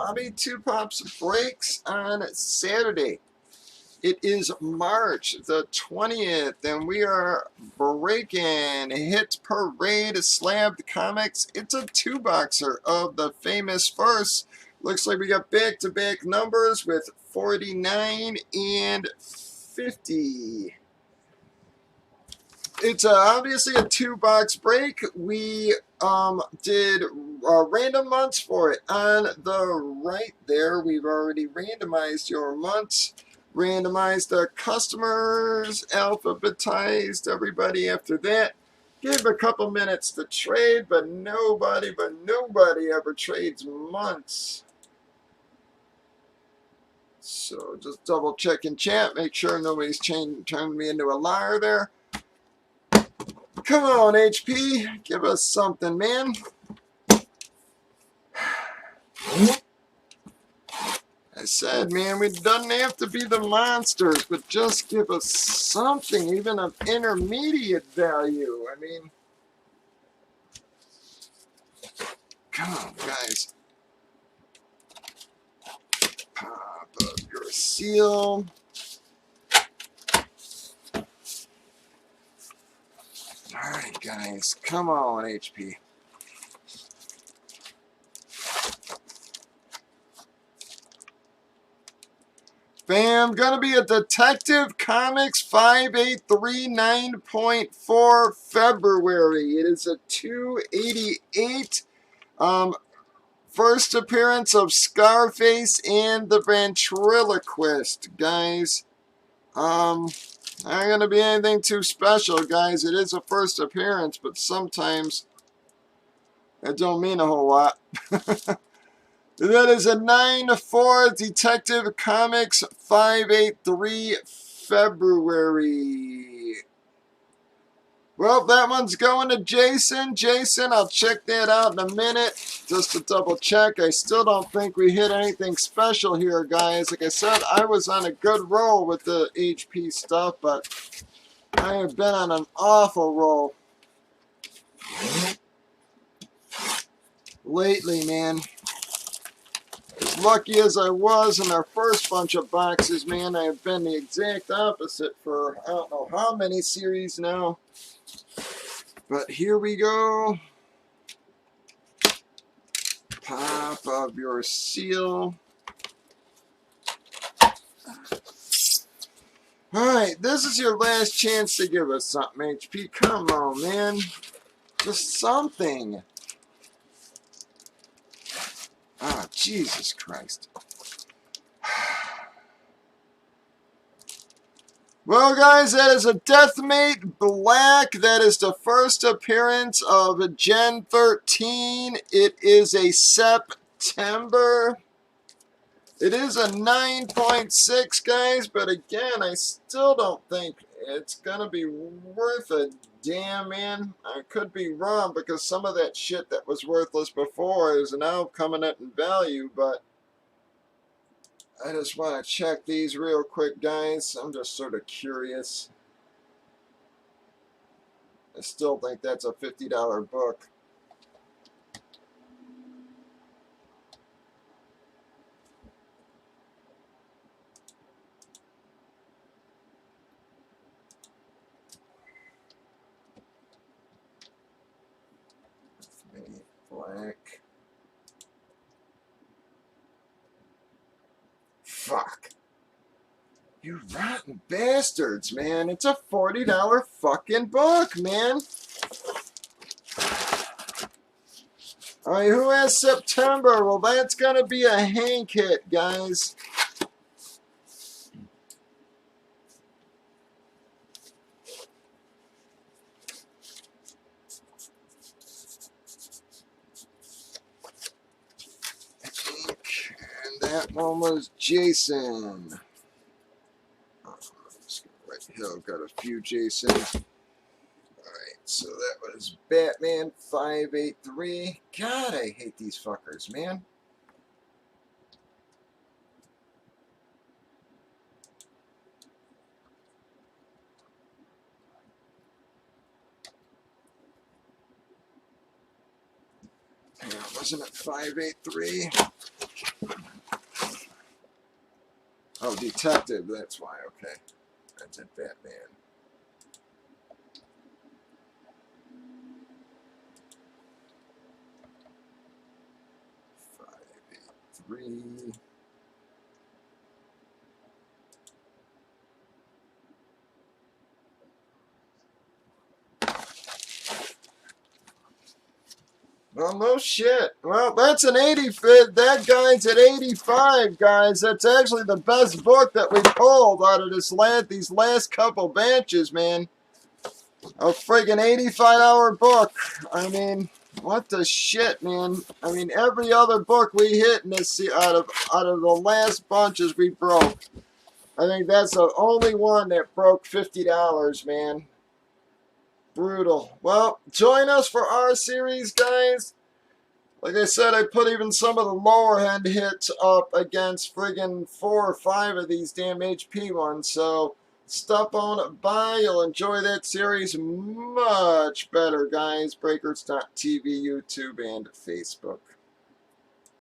Bobby Two Pops breaks on Saturday. It is March the 20th, and we are breaking Hit Parade Slabbed Comics. It's a two-boxer of the famous first. Looks like we got back-to-back numbers with 49 and 50. It's obviously a two-box break. We did random months for it. On the right there, we've already randomized your months, randomized the customers, alphabetized everybody after that. Give a couple minutes to trade, but nobody ever trades months. So just double check in chat, make sure nobody's turning me into a liar there. Come on, HP. Give us something, man. I said, man, we doesn't have to be the monsters, but just give us something, even of intermediate value. I mean, come on, guys. Pop up your seal. Alright, guys. Come on, HP. Bam, gonna be a Detective Comics 5839.4 February. It is a 288. First appearance of Scarface and the Ventriloquist, guys. Not gonna be anything too special, guys. It is a first appearance, but sometimes that don't mean a whole lot. That is a 9-4 Detective Comics 583 February. Well, that one's going to Jason. Jason, I'll check that out in a minute. Just to double check. I still don't think we hit anything special here, guys. Like I said, I was on a good roll with the HP stuff, but I have been on an awful roll lately, man. As lucky as I was in our first bunch of boxes, man, I have been the exact opposite for I don't know how many series now. But here we go. Pop of your seal. Alright, this is your last chance to give us something, HP. Come on, man. Just something. Ah, Jesus Christ. Well, guys, that is a Deathmate Black. That is the first appearance of Gen 13. It is a September. It is a 9.6, guys, but again, I still don't think it's going to be worth a damn, man. I could be wrong because some of that shit that was worthless before is now coming up in value, but I just want to check these real quick, guys. I'm just sort of curious. I still think that's a $50 book. Black. Fuck. You rotten bastards, man. It's a $40 fucking book, man. Alright, who has September? Well, that's gonna be a Hank hit, guys. That one was Jason. Right Hill got a few Jasons. Alright, so that was Batman 583. God, I hate these fuckers, man. Wasn't it 583? Oh, detective, that's why, okay. That's a Batman. Three. Well, no shit. Well, that's an 80 fit. That guy's at 85, guys. That's actually the best book that we pulled out of these last couple batches, man. A friggin' 85-hour book. I mean, what the shit, man. I mean, every other book we hit in this out of the last bunches we broke. I think that's the only one that broke $50, man. Brutal. Well, join us for our series, guys. Like I said, I put even some of the lower end hits up against friggin' 4 or 5 of these damn HP ones. So stop on by. You'll enjoy that series much better, guys. Breakers.tv, YouTube, and Facebook.